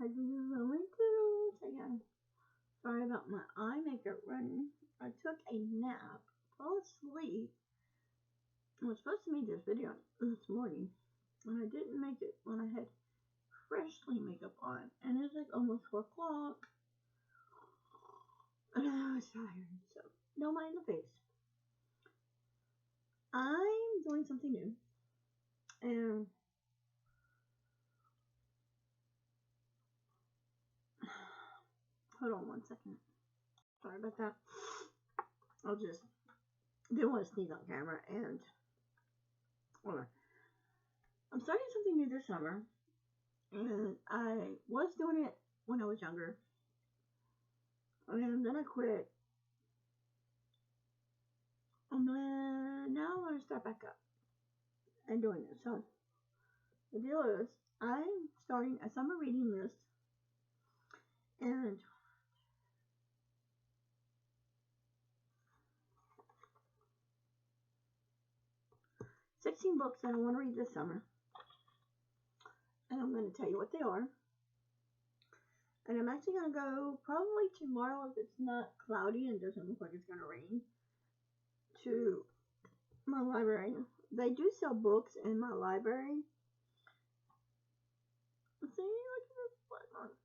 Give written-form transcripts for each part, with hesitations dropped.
I just really do. So yeah, sorry about my eye makeup running. I took a nap, fell asleep. I was supposed to make this video this morning, and I didn't make it when I had freshly makeup on, and it's like almost 4 o'clock, and I was tired, so no mind the face. I'm doing something new, and hold on one second. Sorry about that. I'll just didn't want to sneeze on camera, and whatever. I'm starting something new this summer, and I was doing it when I was younger, and then I quit, and then now I want to start back up and doing it. So the deal is, I'm starting a summer reading list, and 16 books that I want to read this summer, and I'm going to tell you what they are. And I'm actually going to go probably tomorrow, if it's not cloudy and doesn't look like it's going to rain, to my library. They do sell books in my library. See, look at this black mark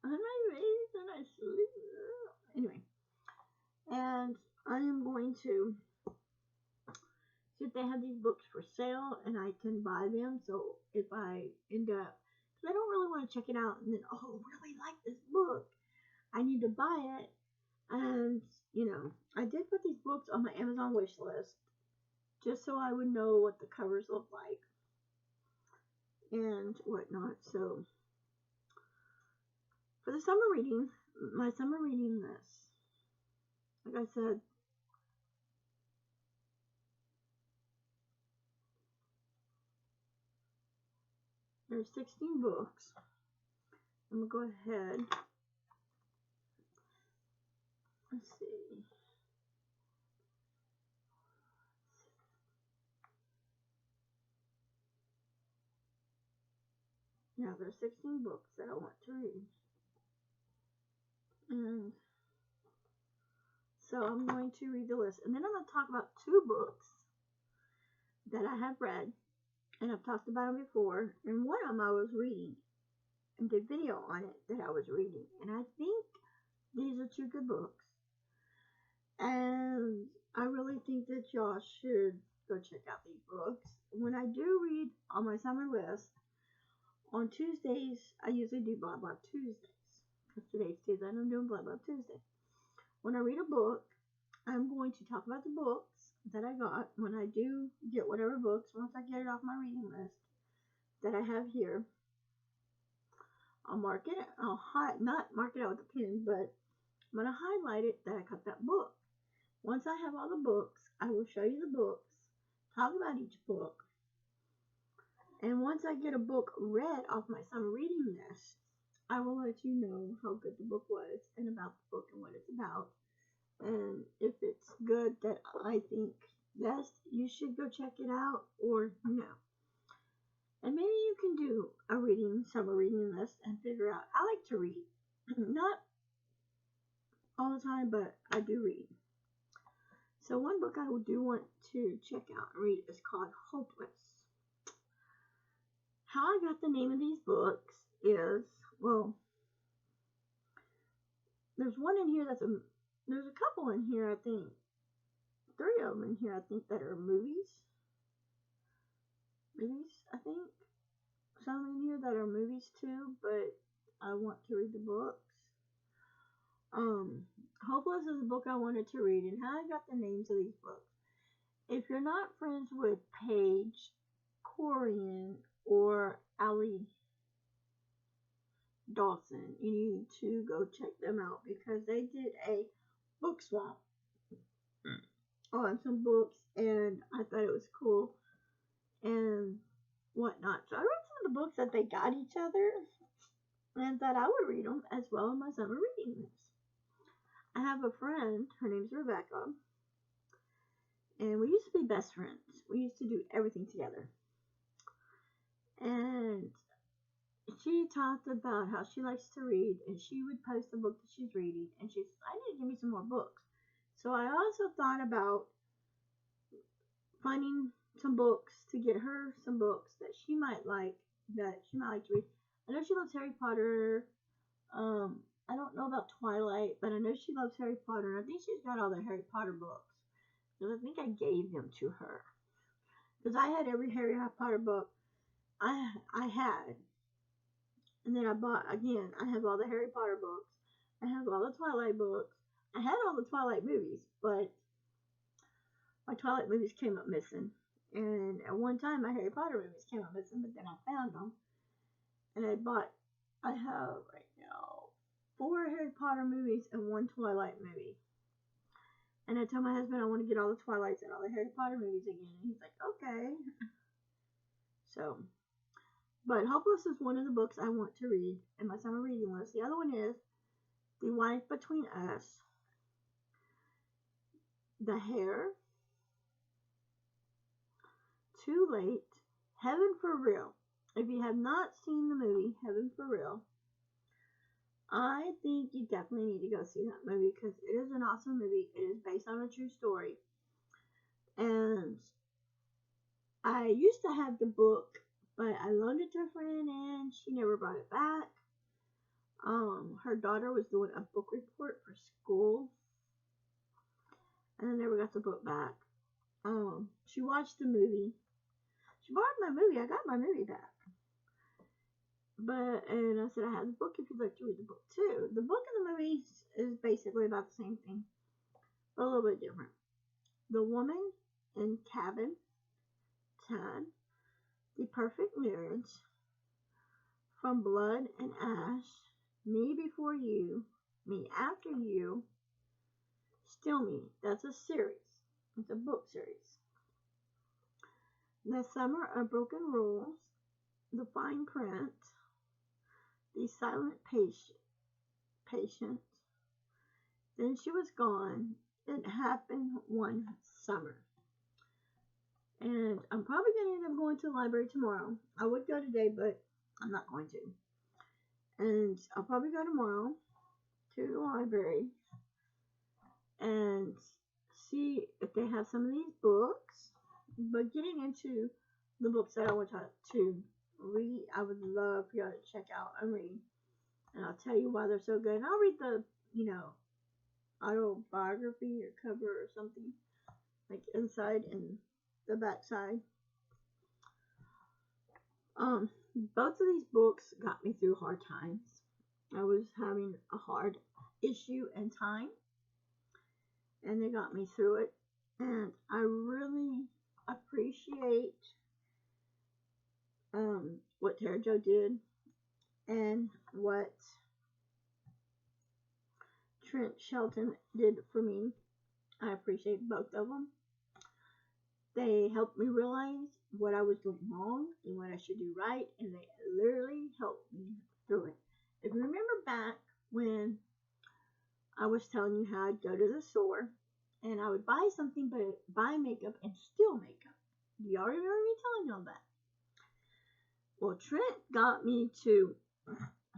on my face, and I sleep. Anyway, and I am going to see if they have these books for sale, and I can buy them. So if I end up, because I don't really want to check it out and then, oh, really like this book, I need to buy it. And, I did put these books on my Amazon wish list just so I would know what the covers look like and whatnot. So, for the summer reading, my summer reading list, like I said, there's 16 books. I'm going to go ahead. Let's see. Now, there's 16 books that I want to read. And so I'm going to read the list. And then I'm going to talk about 2 books that I have read. And I've talked about them before. And one of them I was reading and did video on it that I was reading. And I think these are 2 good books. And I really think that y'all should go check out these books. When I do read on my summer list, on Tuesdays, I usually do Blab Tuesdays. Because today's Tuesday, and I'm doing Blab Tuesday. When I read a book, I'm going to talk about the books that I got when I do get whatever books, once I get it off my reading list that I have here. I'll mark it, not mark it out with a pen, but I'm going to highlight it that I got that book. Once I have all the books, I will show you the books, talk about each book, and once I get a book read off my summer reading list, I will let you know how good the book was and about the book and what it's about. And if it's good that I think, yes, you should go check it out, or no. And maybe you can do a summer reading list and figure out. I like to read. Not all the time, but I do read. So one book I do want to check out and read is called Hopeless. How I got the name of these books is, well, there's one in here there's a couple in here, I think. 3 of them in here, I think, that are movies. I think. Some in here that are movies too, but I want to read the books. Hopeless is a book I wanted to read, and how I got the names of these books. If you're not friends with Paige, Corian, or Allie Dawson, you need to go check them out because they did a book swap on some books, and I thought it was cool and whatnot. So I read some of the books that they got each other and thought I would read them as well in my summer reading list. I have a friend, her name's Rebecca, and we used to be best friends. We used to do everything together. And she talked about how she likes to read, and she would post the book that she's reading, and she said, I need to give me some more books. So I also thought about finding some books to get her some books that she might like to read. I know she loves Harry Potter. I don't know about Twilight, but I know she loves Harry Potter. I think she's got all the Harry Potter books. And I think I gave them to her. Because I had every Harry Potter book I had. And then I bought, again, I have all the Harry Potter books. I have all the Twilight books. I had all the Twilight movies, but my Twilight movies came up missing. And at one time, my Harry Potter movies came up missing, but then I found them. And I have right now 4 Harry Potter movies and 1 Twilight movie. And I told my husband I want to get all the Twilights and all the Harry Potter movies again. And he's like, okay. So, but Hopeless is one of the books I want to read in my summer reading list. The other one is The Wife Between Us, The Hair, Too Late, Heaven for Real. If you have not seen the movie Heaven for Real, I think you definitely need to go see that movie because it is an awesome movie. It is based on a true story. And I used to have the book, but I loaned it to a friend and she never brought it back. Her daughter was doing a book report for school and I never got the book back. She watched the movie. She borrowed my movie. I got my movie back. And I said I had the book if you'd like to read the book too. The book and the movie is basically about the same thing, but a little bit different. The Woman in Cabin 10, The Perfect Marriage, From Blood and Ash, Me Before You, Me After You, Still Me. That's a series. It's a book series. The Summer of Broken Rules, The Fine Print, The Silent Patient, Then She Was Gone, It Happened One Summer. And I'm probably going to end up going to the library tomorrow. I would go today, but I'm not going to. And I'll probably go tomorrow to the library and see if they have some of these books. But getting into the books that I want to read, I would love for y'all to check out and read. And I'll tell you why they're so good. And I'll read the, autobiography or cover or something, like inside and the back side. Both of these books got me through hard times. I was having a hard issue and time, and they got me through it. And I really appreciate what Tara Jo did and what Trent Shelton did for me. I appreciate both of them. They helped me realize what I was doing wrong and what I should do right, and they literally helped me through it. If you remember back when I was telling you how I'd go to the store and I would buy something, but buy makeup and steal makeup. Do y'all remember me telling y'all that? Well, Trent got me to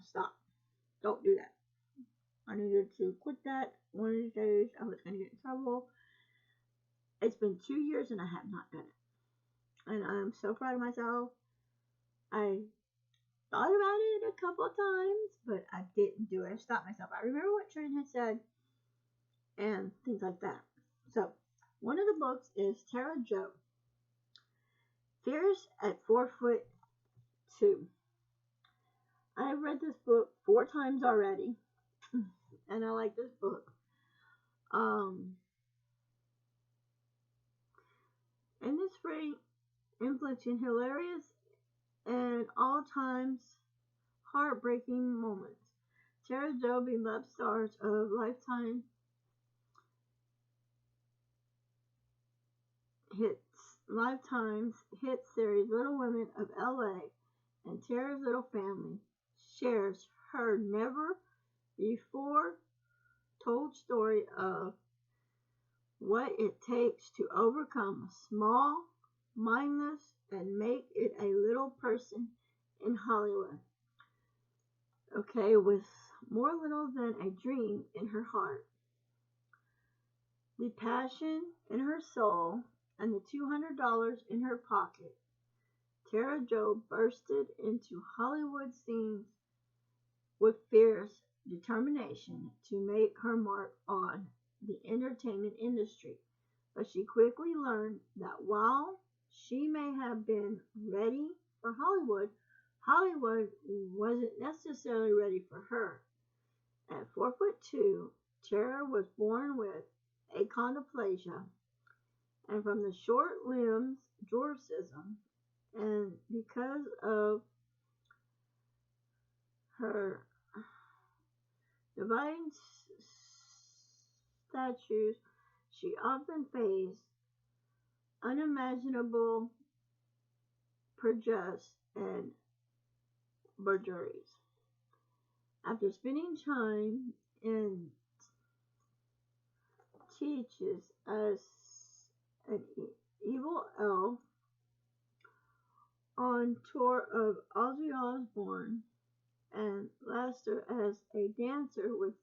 stop. Don't do that. I needed to quit that. One of these days I was going to get in trouble. It's been 2 years and I have not done it. And I'm so proud of myself. I thought about it a couple of times, but I didn't do it. I stopped myself. I remember what Trent had said and things like that. So, one of the books is Tara Jo, Fierce at 4'2". I've read this book 4 times already, and I like this book. And it's very influential, hilarious, and all times heartbreaking moments. Tara Jo beloved stars of Lifetime Lifetime's hit series Little Women of L.A. and Tara's Little Family shares her never before told story of what it takes to overcome a small, mindless, and make it a little person in Hollywood. okay, with more little than a dream in her heart, the passion in her soul, and the $200 in her pocket, Tara Jo bursted into Hollywood scenes with fierce determination to make her mark on the entertainment industry. But she quickly learned that while she may have been ready for Hollywood, Hollywood wasn't necessarily ready for her. At 4'2", Tara was born with achondroplasia, and from the short limbs dwarfism, and because of her divine statues, she often faced unimaginable prejudice and burglaries. After spending time in teaches as an evil elf on tour of Ozzy Osbourne and Lester as a dancer with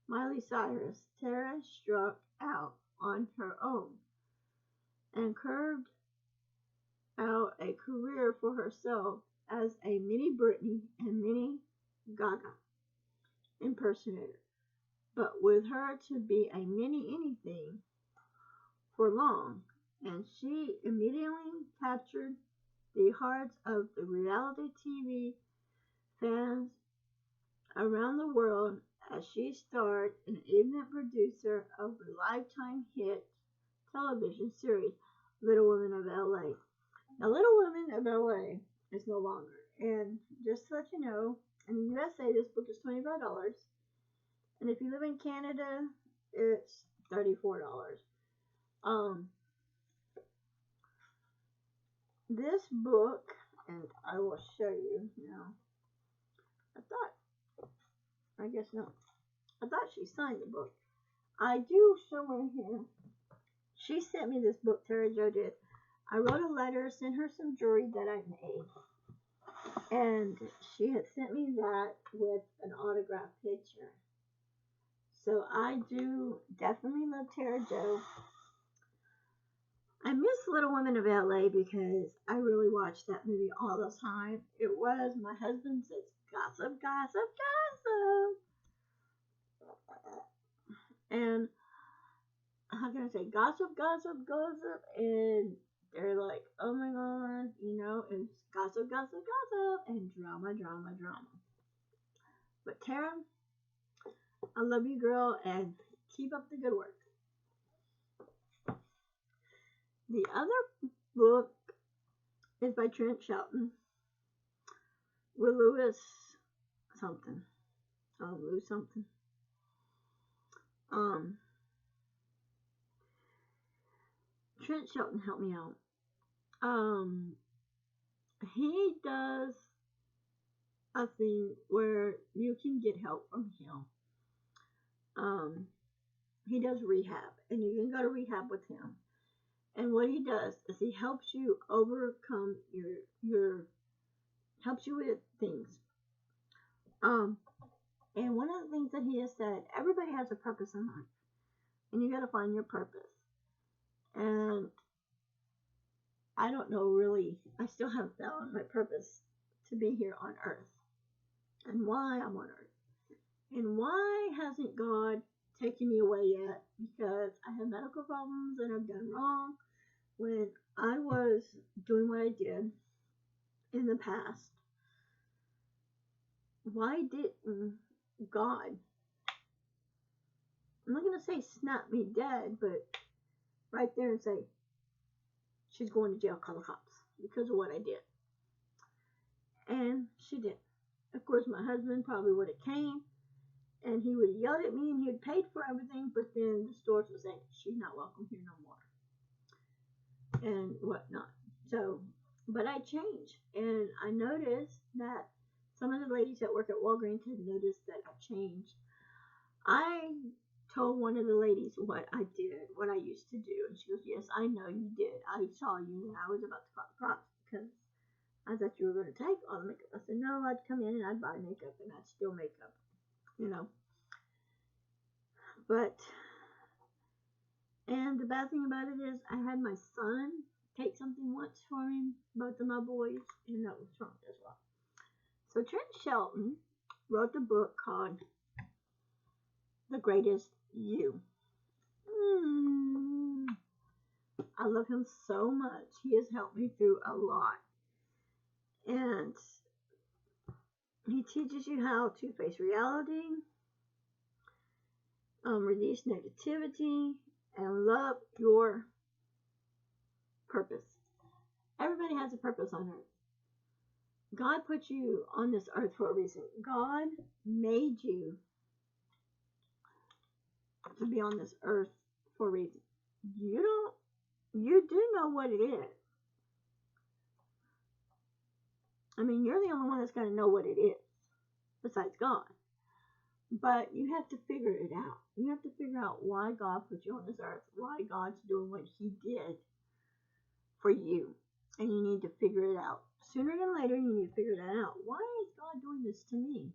Miley Cyrus, Tara struck out on her own and carved out a career for herself as a mini Britney and mini Gaga impersonator. But with her to be a mini anything for long, and she immediately captured the hearts of the reality TV fans around the world as she starred and even producer of the Lifetime hit television series Little Women of LA. Now, Little Women of LA is no longer, and just to let you know, in the USA this book is $25, and if you live in Canada, it's $34. Um, this book, and I will show you now. I guess not. I thought she signed the book. I do somewhere here. She sent me this book, Tara Jo did. I wrote a letter, sent her some jewelry that I made, and she had sent me that with an autographed picture. So I do definitely love Tara Jo. I miss Little Women of LA because I really watched that movie all the time. It was, my husband says, gossip, gossip, gossip. And how can I say, gossip, gossip, gossip, and they're like, oh my god, it's gossip, gossip, gossip, and drama, drama, drama. But Tara, I love you, girl, and keep up the good work. The other book is by Trent Shelton with Lewis something. Lewis something. Trent Shelton helped me out. He does a thing where you can get help from him. He does rehab, and you can go to rehab with him. And what he does is he helps you overcome your helps you with things. And one of the things that he has said, everybody has a purpose in life, and you got to find your purpose. And I don't know really, I still haven't found my purpose to be here on earth and why I'm on earth. And why hasn't God taken me away yet? Because I have medical problems and I've done wrong when I was doing what I did in the past. Why didn't God, I'm not going to say snap me dead, but right there and say, she's going to jail, call the cops, because of what I did. And she did. Of course, my husband probably would have came, and he would have yelled at me, and he had paid for everything, but then the stores would say, she's not welcome here no more, and whatnot. So, but I changed, and I noticed that some of the ladies that work at Walgreens had noticed that I changed. I told one of the ladies what I did, what I used to do, and she goes, yes, I know you did. I saw you, and I was about to call the cops because I thought you were going to take all the makeup. I said, no, I'd come in and I'd buy makeup and I'd steal makeup, you know. But, and the bad thing about it is I had my son take something once for me, both of my boys, and that was wrong as well. So Trent Shelton wrote the book called The Greatest You. I love him so much. He has helped me through a lot. And he teaches you how to face reality, release negativity, and love your purpose. Everybody has a purpose on earth. God put you on this earth for a reason. God made you to be on this earth for a reason. You do know what it is. I mean, you're the only one that's going to know what it is, besides God. But you have to figure it out. You have to figure out why God put you on this earth, why God's doing what he did for you. And you need to figure it out. Sooner than later, you need to figure that out. Why is God doing this to me?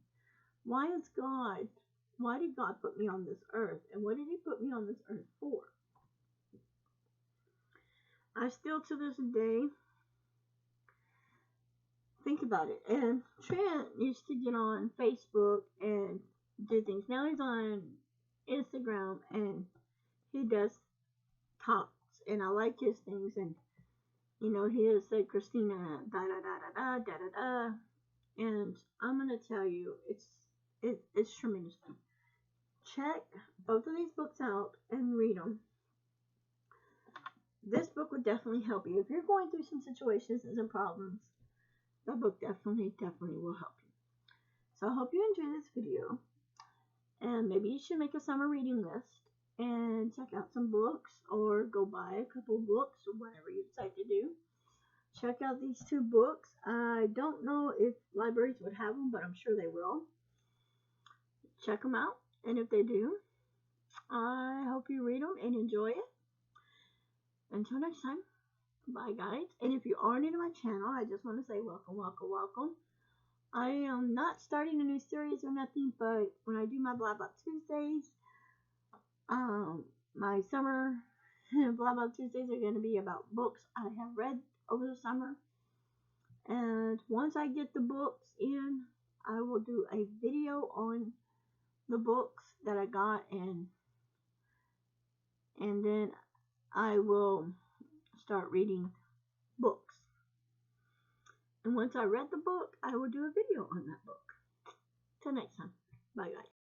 Why did God put me on this earth? And what did he put me on this earth for? I still, to this day, think about it. And Trent used to get on Facebook and do things. Now he's on Instagram and he does talks. And I like his things. And, you know, he has said, Christina, da da da da da da da da. And I'm going to tell you, it's tremendous. Check both of these books out and read them. This book would definitely help you. If you're going through some situations and some problems, that book definitely will help you. So I hope you enjoy this video. And maybe you should make a summer reading list and check out some books or go buy a couple books or whatever you decide to do. Check out these two books. I don't know if libraries would have them, but I'm sure they will. Check them out. And if they do, I hope you read them and enjoy it. Until next time, bye guys. And if you are new to my channel, I just want to say welcome, welcome, welcome. I am not starting a new series or nothing, but when I do my Blab Tuesdays, my summer Blab Tuesdays are going to be about books I have read over the summer. And once I get the books in, I will do a video on the books that I got, and then I will start reading books. And once I read the book, I will do a video on that book. Till next time. Bye, guys.